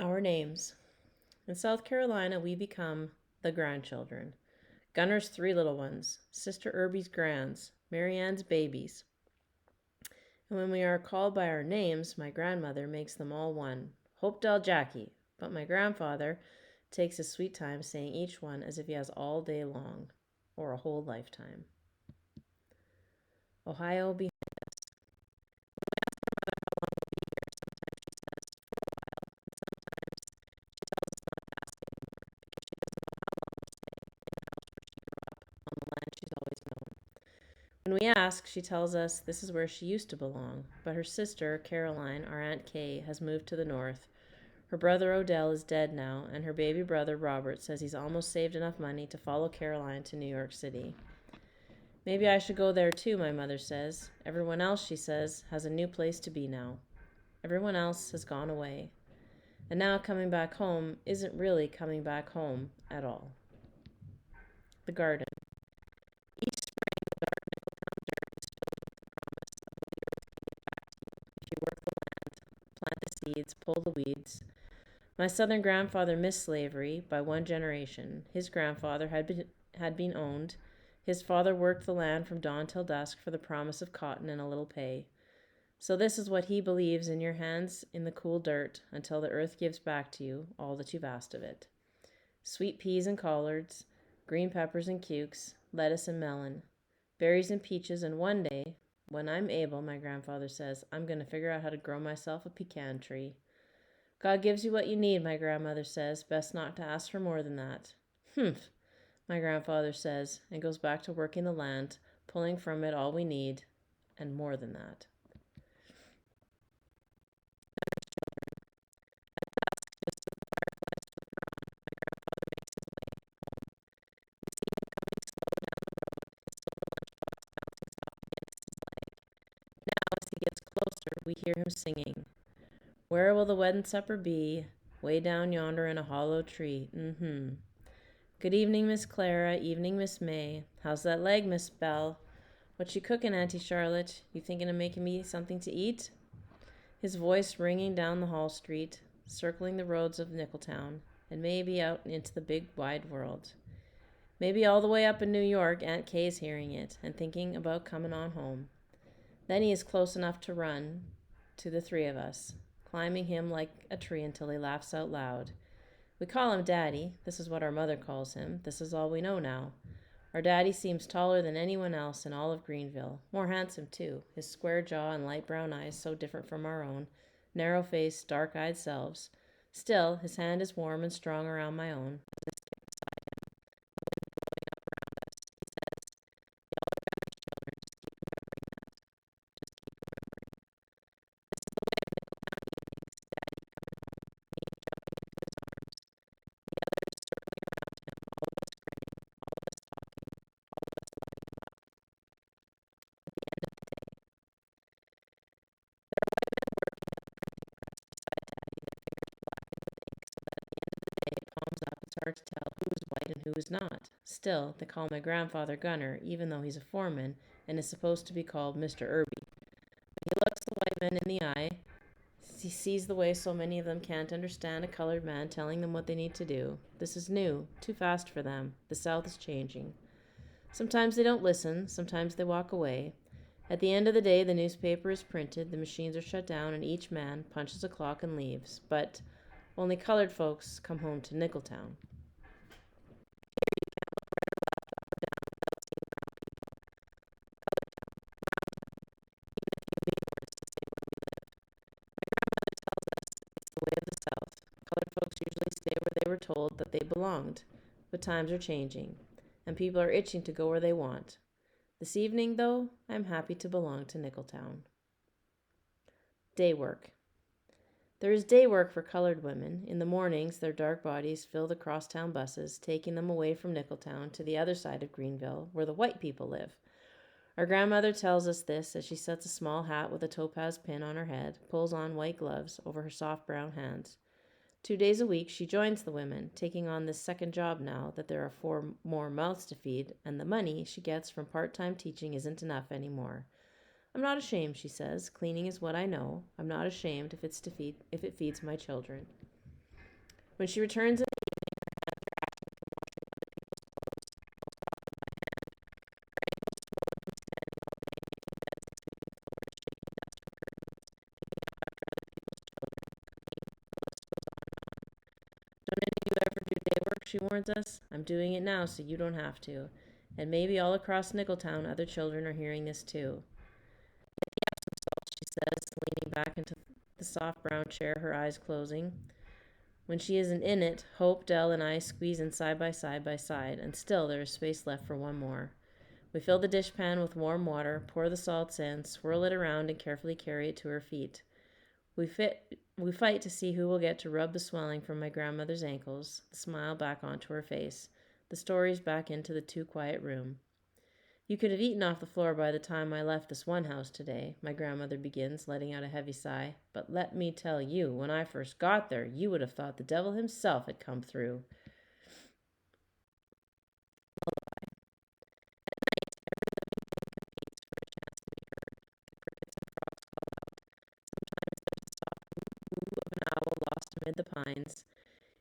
Our names. In South Carolina, we become the grandchildren. Gunner's three little ones, Sister Irby's grands, Marianne's babies. And when we are called by our names, my grandmother makes them all one. Hopedale Jackie. But my grandfather takes his sweet time saying each one as if he has all day long, or a whole lifetime. Ohio behind us. When we ask our mother how long we'll be here, sometimes she says, for a while, and sometimes she tells us not to ask anymore, because she doesn't know how long we'll stay in the house where she grew up, on the land she's always known. When we ask, she tells us this is where she used to belong, but her sister, Caroline, our Aunt Kay, has moved to the north. Her brother Odell is dead now, and her baby brother Robert says he's almost saved enough money to follow Caroline to New York City. Maybe I should go there too, my mother says. Everyone else, she says, has a new place to be now. Everyone else has gone away. And now coming back home isn't really coming back home at all. The garden. Each spring, the dark Nickeltown dirt is filled with the promise of what the earth can give back to you if you work the land, plant the seeds, pull the weeds. My southern grandfather missed slavery by one generation. His grandfather had been owned. His father worked the land from dawn till dusk for the promise of cotton and a little pay. So this is what he believes in your hands in the cool dirt until the earth gives back to you all that you've asked of it. Sweet peas and collards, green peppers and cukes, lettuce and melon, berries and peaches, and one day, when I'm able, my grandfather says, I'm going to figure out how to grow myself a pecan tree. God gives you what you need, my grandmother says. Best not to ask for more than that. Humph, my grandfather says, and goes back to working the land, pulling from it all we need, and more than that. At dusk, just as the fireflies flicker on, my grandfather makes his way home. We see him coming slow down the road, his silver lunchbox bouncing soft against his leg. Now, as he gets closer, we hear him singing. Where will the wedding supper be? Way down yonder in a hollow tree. Good evening, Miss Clara. Evening, Miss May. How's that leg, Miss Belle? What you cooking, Auntie Charlotte? You thinking of making me something to eat? His voice ringing down the Hall Street, circling the roads of Nickeltown, and maybe out into the big wide world. Maybe all the way up in New York, Aunt Kay's hearing it and thinking about coming on home. Then he is close enough to run to the three of us, climbing him like a tree until he laughs out loud. We call him Daddy. This is what our mother calls him. This is all we know now. Our Daddy seems taller than anyone else in all of Greenville. More handsome, too. His square jaw and light brown eyes so different from our own. Narrow-faced, dark-eyed selves. Still, his hand is warm and strong around my own as I skip beside him, the wind blowing up around us. He says, y'all are Gunner's children. Just keep remembering that. Just keep remembering. This is the way of Nickeltown evenings. Daddy coming home, me jumping into his arms, the others circling around him, all of us grinning, all of us talking, all of us loving him up. At the end of the day, there are white men working at the printing press beside Daddy, their fingers blackened with ink, so that at the end of the day, palms up, it's hard to tell who is white and who is not. Still, they call my grandfather Gunner, even though he's a foreman and is supposed to be called Mr. Irby. But he looks the white men in the eye. He sees the way so many of them can't understand a colored man telling them what they need to do. This is new, too fast for them. The South is changing. Sometimes they don't listen, sometimes they walk away. At the end of the day, the newspaper is printed, the machines are shut down, and each man punches a clock and leaves. But only colored folks come home to Nickeltown. Here you can't look right or left, up or down without seeing brown people. Colored town, brown town, even a few mean words to say where we live. My grandmother tells us it's the way of the South. Colored folks usually stay where they were told that they belonged. But times are changing, and people are itching to go where they want. This evening, though, I am happy to belong to Nickeltown. Day work. There is day work for colored women. In the mornings, their dark bodies fill the crosstown buses, taking them away from Nickeltown to the other side of Greenville, where the white people live. Our grandmother tells us this as she sets a small hat with a topaz pin on her head, pulls on white gloves over her soft brown hands. 2 days a week, she joins the women, taking on this second job now that there are 4 more mouths to feed, and the money she gets from part-time teaching isn't enough anymore. I'm not ashamed, she says. Cleaning is what I know. I'm not ashamed if it feeds my children. When she returns in the evening, her hands are ashen from washing other people's clothes, most often by hand. Her ankles swollen from standing all day, making beds and sweeping floors, shaking dust from curtains, picking up after other people's children, cooking. The list goes on and on. Don't any of you ever do day work, she warns us. I'm doing it now so you don't have to. And maybe all across Nickeltown other children are hearing this too. Get the Epsom salts, she says, leaning back into the soft brown chair, her eyes closing. When she isn't in it, Hope, Dell, and I squeeze in side by side, and still there is space left for one more. We fill the dishpan with warm water, pour the salts in, swirl it around, and carefully carry it to her feet. We fight to see who will get to rub the swelling from my grandmother's ankles, the smile back onto her face, the stories back into the too quiet room. You could have eaten off the floor by the time I left this one house today, my grandmother begins, letting out a heavy sigh. But let me tell you, when I first got there, you would have thought the devil himself had come through. Lullaby. At night, every living thing competes for a chance to be heard. The crickets and frogs call out. Sometimes there's the soft woo-woo of an owl lost amid the pines.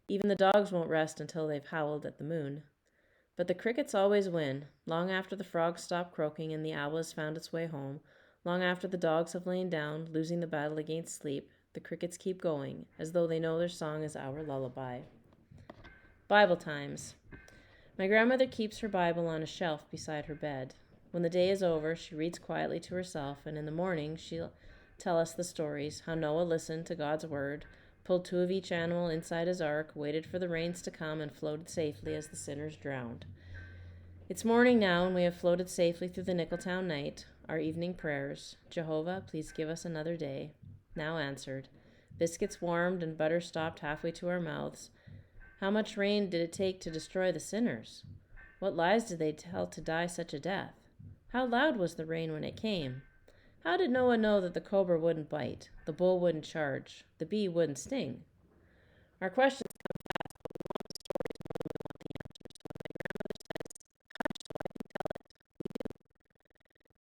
Even the dogs won't rest until they've howled at the moon. But the crickets always win. Long after the frogs stop croaking and the owl has found its way home, long after the dogs have lain down, losing the battle against sleep, the crickets keep going, as though they know their song is our lullaby. Bible times. My grandmother keeps her Bible on a shelf beside her bed. When the day is over, she reads quietly to herself, and in the morning she'll tell us the stories, how Noah listened to God's word, pulled 2 of each animal inside his ark, waited for the rains to come, and floated safely as the sinners drowned. It's morning now, and we have floated safely through the Nickeltown night. Our evening prayers, Jehovah, please give us another day, now answered. Biscuits warmed and butter stopped halfway to our mouths. How much rain did it take to destroy the sinners? What lies did they tell to die such a death? How loud was the rain when it came? How did Noah know that the cobra wouldn't bite, the bull wouldn't charge, the bee wouldn't sting? Our questions come fast, but we want the stories more than we want the answers. So when my grandmother says, hush, so I can tell it, we do.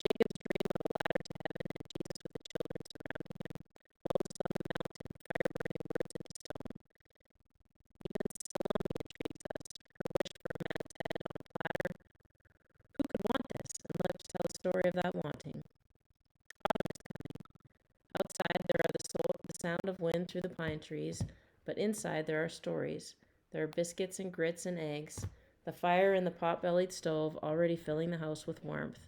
Jacob's dream of a ladder to heaven and Jesus with the children surrounding him. Moses on the mountain, fire burning words into stone. Even Salome intrigues us, her wish for a man's head on a platter. Who could want this and live to tell the story of that wanting? Outside there are the sound of wind through the pine trees, but inside there are stories. There are biscuits and grits and eggs, the fire in the pot-bellied stove already filling the house with warmth.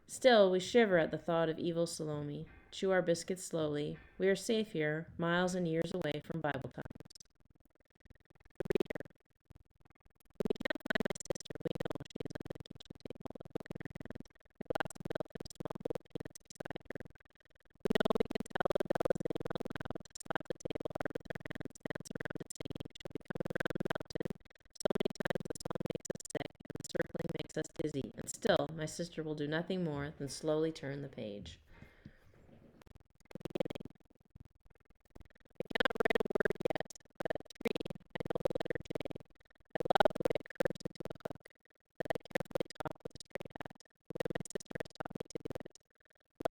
Still, we shiver at the thought of evil Salome, chew our biscuits slowly. We are safe here, miles and years away from Bible times. The reader. When we can't find my sister, we know she is under the kitchen table, a book in her hand, a glass of milk and a small bowl of peanuts beside her. We know we can tell Adela's name out loud, slap the table hard with our hands, dance around it singing, she'll be coming around the mountain. So many times the song makes us sick, and the circling makes us dizzy, and still, my sister will do nothing more than slowly turn the page. Beginning. I cannot write a word yet, but at 3, I know the letter J. I love the way it curves into a hook, that I carefully talk with a straight hat, the way my sister has taught me to do it.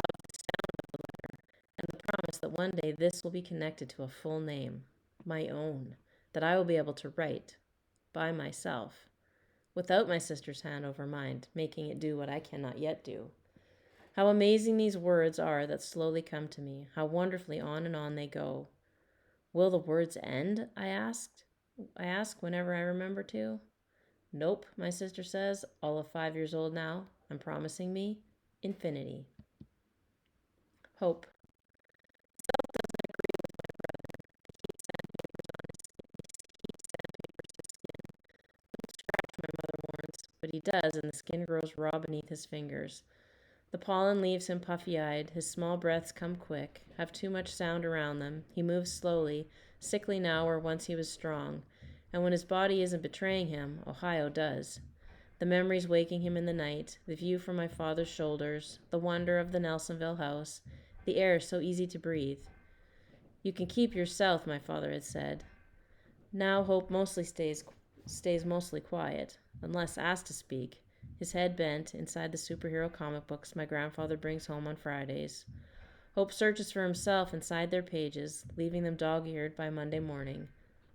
Love the sound of the letter, and the promise that one day this will be connected to a full name, my own, that I will be able to write by myself, without my sister's hand over mine, making it do what I cannot yet do. How amazing these words are that slowly come to me, how wonderfully on and on they go. Will the words end? I ask whenever I remember to. Nope, my sister says, all of 5 years old now, and promising me infinity. Hope. Self doesn't agree with my brother. He keeps sandpapers on his skin. He heats sandpapers to skin. Don't scratch, my mother warns, but he does, and the skin grows raw beneath his fingers. The pollen leaves him puffy-eyed. His small breaths come quick, have too much sound around them. He moves slowly, sickly now where once he was strong. And when his body isn't betraying him, Ohio does. The memories waking him in the night, the view from my father's shoulders, the wonder of the Nelsonville house, the air so easy to breathe. You can keep your south, my father had said. Now Hope mostly stays mostly quiet, unless asked to speak, his head bent inside the superhero comic books my grandfather brings home on Fridays. Hope searches for himself inside their pages, leaving them dog-eared by Monday morning.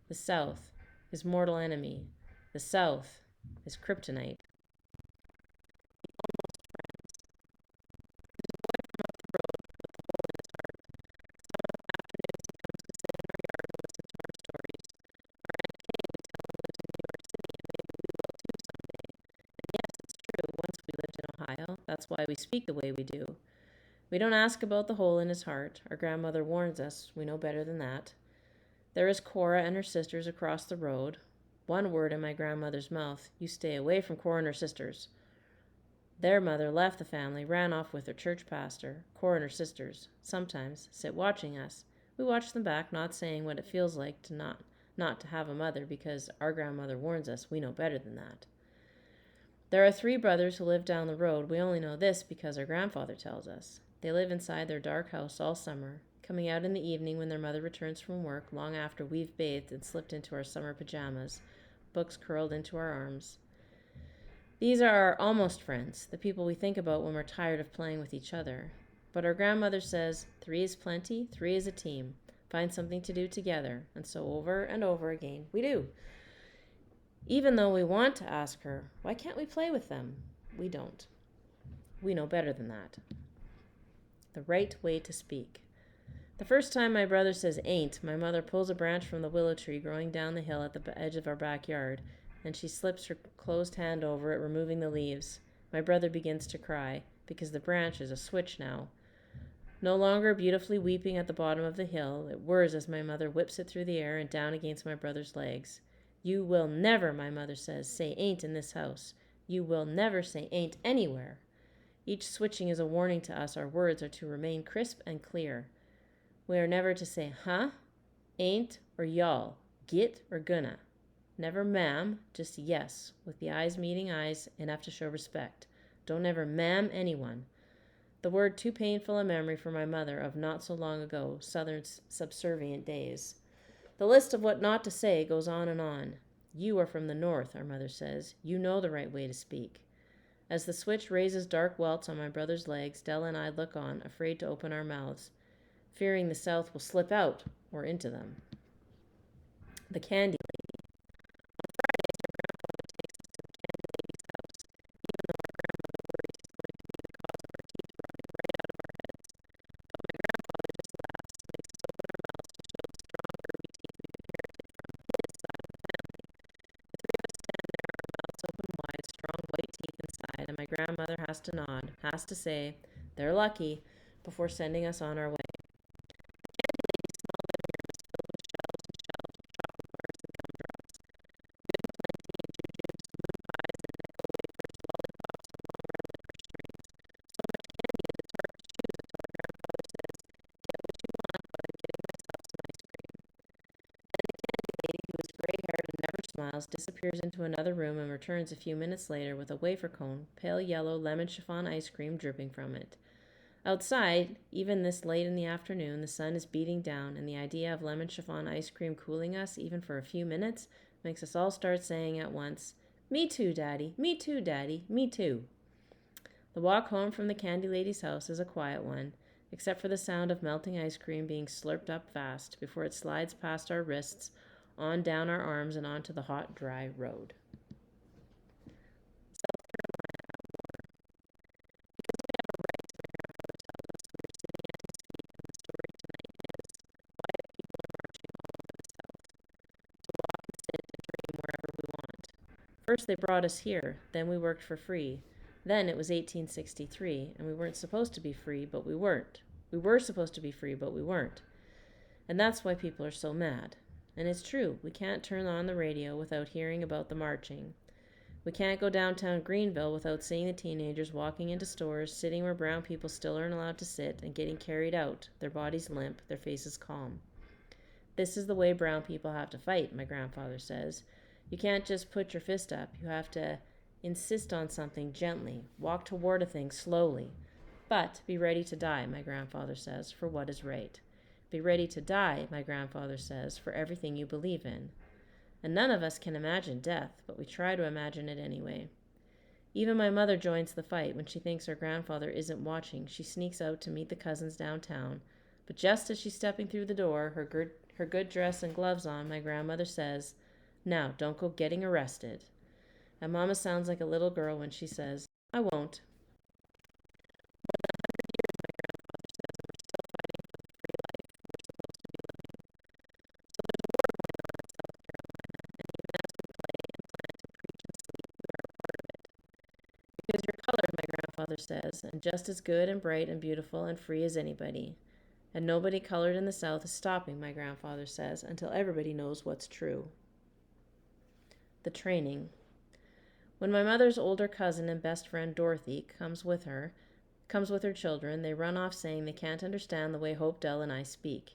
The South, his mortal enemy. The South, his kryptonite. Almost friends. There's a boy from up the road with a hole in his heart. Some afternoons he comes to sit in our yard and listen to our stories. Our Aunt Kay would tell him lives in New York City, and maybe we will too someday. And yes, it's true, once we lived in Ohio. That's why we speak the way we do. We don't ask about the hole in his heart. Our grandmother warns us. We know better than that. There is Cora and her sisters across the road. One word in my grandmother's mouth. You stay away from Cora and her sisters. Their mother left the family, ran off with her church pastor. Cora and her sisters, sometimes, sit watching us. We watch them back, not saying what it feels like to not to have a mother, because our grandmother warns us. We know better than that. There are 3 brothers who live down the road. We only know this because our grandfather tells us. They live inside their dark house all summer, coming out in the evening when their mother returns from work, long after we've bathed and slipped into our summer pajamas, books curled into our arms. These are our almost friends, the people we think about when we're tired of playing with each other. But our grandmother says, 3 is plenty, 3 is a team. Find something to do together. And so over and over again, we do. Even though we want to ask her, why can't we play with them? We don't. We know better than that. The right way to speak. The first time my brother says ain't, my mother pulls a branch from the willow tree growing down the hill at the edge of our backyard, and she slips her closed hand over it, removing the leaves. My brother begins to cry, because the branch is a switch now. No longer beautifully weeping at the bottom of the hill, it whirs as my mother whips it through the air and down against my brother's legs. You will never, my mother says, say ain't in this house. You will never say ain't anywhere. Each switching is a warning to us our words are to remain crisp and clear. We are never to say huh, ain't, or y'all, git, or gonna. Never ma'am, just yes, with the eyes meeting eyes, enough to show respect. Don't ever ma'am anyone. The word too painful a memory for my mother of not so long ago, southern subservient days. The list of what not to say goes on and on. You are from the north, our mother says. You know the right way to speak. As the switch raises dark welts on my brother's legs, Della and I look on, afraid to open our mouths, fearing the South will slip out or into them. The candy lady. On Fridays, our grandfather takes us to the candy lady's house, even though our grandmother worries he's going to be the cause of our teeth rotting right out of our heads. But my grandfather just laughs, makes us open our mouths to show the strong, herby teeth we've inherited from his side of the family. The 3 of us stand there, our mouths open wide, strong white teeth inside, and my grandmother has to nod, has to say, they're lucky, before sending us on our way. Smiles, disappears into another room, and returns a few minutes later with a wafer cone, pale yellow lemon chiffon ice cream dripping from it. Outside, even this late in the afternoon, the sun is beating down, and the idea of lemon chiffon ice cream cooling us, even for a few minutes, makes us all start saying at once, "Me too, Daddy, me too, Daddy, me too." The walk home from the candy lady's house is a quiet one, except for the sound of melting ice cream being slurped up fast before it slides past our wrists, on down our arms, and onto the hot, dry road. South Carolina at war. Because we have a right, my grandfather tells us we are sitting at his feet, and the story tonight is quiet people are marching all over the South, to walk and sit and dream wherever we want. First they brought us here, then we worked for free. Then it was 1863, and we weren't supposed to be free, but we weren't. We were supposed to be free, but we weren't. And that's why people are so mad. And it's true, we can't turn on the radio without hearing about the marching. We can't go downtown Greenville without seeing the teenagers walking into stores, sitting where brown people still aren't allowed to sit, and getting carried out, their bodies limp, their faces calm. This is the way brown people have to fight, my grandfather says. You can't just put your fist up. You have to insist on something gently, walk toward a thing slowly. But be ready to die, my grandfather says, for what is right. Be ready to die, my grandfather says, for everything you believe in. And none of us can imagine death, but we try to imagine it anyway. Even my mother joins the fight. When she thinks her grandfather isn't watching, she sneaks out to meet the cousins downtown. But just as she's stepping through the door, her good dress and gloves on, my grandmother says, Now, don't go getting arrested. And Mama sounds like a little girl when she says, I won't. More than 100 years, my grandfather says, and we're still fighting for the free life we're supposed to be living. So there's a war going on in South Carolina, and even as we play and plant and preach and sleep, we are a part of it. Because you're colored, my grandfather says, and just as good and bright and beautiful and free as anybody. And nobody colored in the South is stopping, my grandfather says, until everybody knows what's true. The training. When my mother's older cousin and best friend Dorothy comes with her children, they run off saying they can't understand the way Hope Dell and I speak.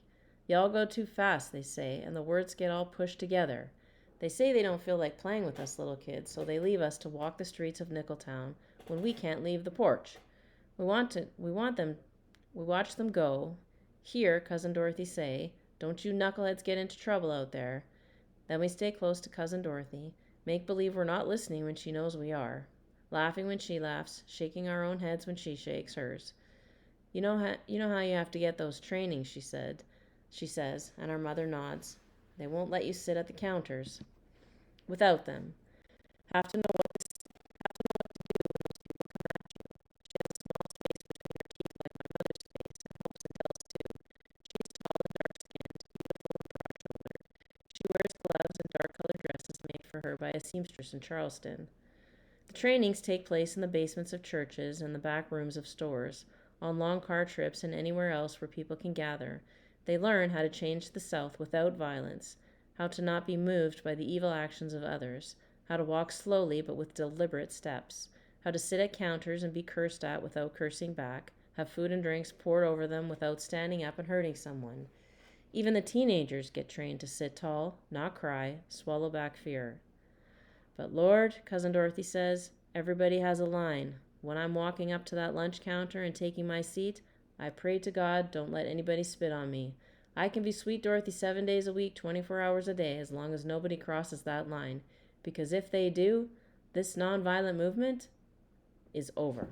Y'all go too fast, they say, and the words get all pushed together. They say they don't feel like playing with us little kids, so they leave us to walk the streets of Nickeltown when we can't leave the porch. We watch them go. Hear Cousin Dorothy say, "Don't you knuckleheads get into trouble out there." Then we stay close to Cousin Dorothy, make believe we're not listening when she knows we are, laughing when she laughs, shaking our own heads when she shakes hers. You know how you have to get those trainings, she says, and our mother nods. They won't let you sit at the counters without them. Have to know what to do when those people come at you. She has a small space between her teeth like my mother's face, and Hope's and Dell's too. She's tall and dark-skinned, beautiful and broad-shouldered. She wears gloves and dark-colored dresses made for her by a seamstress in Charleston. The trainings take place in the basements of churches and the back rooms of stores, on long car trips and anywhere else where people can gather. They learn how to change the South without violence, how to not be moved by the evil actions of others, how to walk slowly but with deliberate steps, how to sit at counters and be cursed at without cursing back, have food and drinks poured over them without standing up and hurting someone. Even the teenagers get trained to sit tall, not cry, swallow back fear. But Lord, Cousin Dorothy says, everybody has a line. When I'm walking up to that lunch counter and taking my seat, I pray to God, don't let anybody spit on me. I can be Sweet Dorothy 7 days a week, 24 hours a day, as long as nobody crosses that line. Because if they do, this nonviolent movement is over.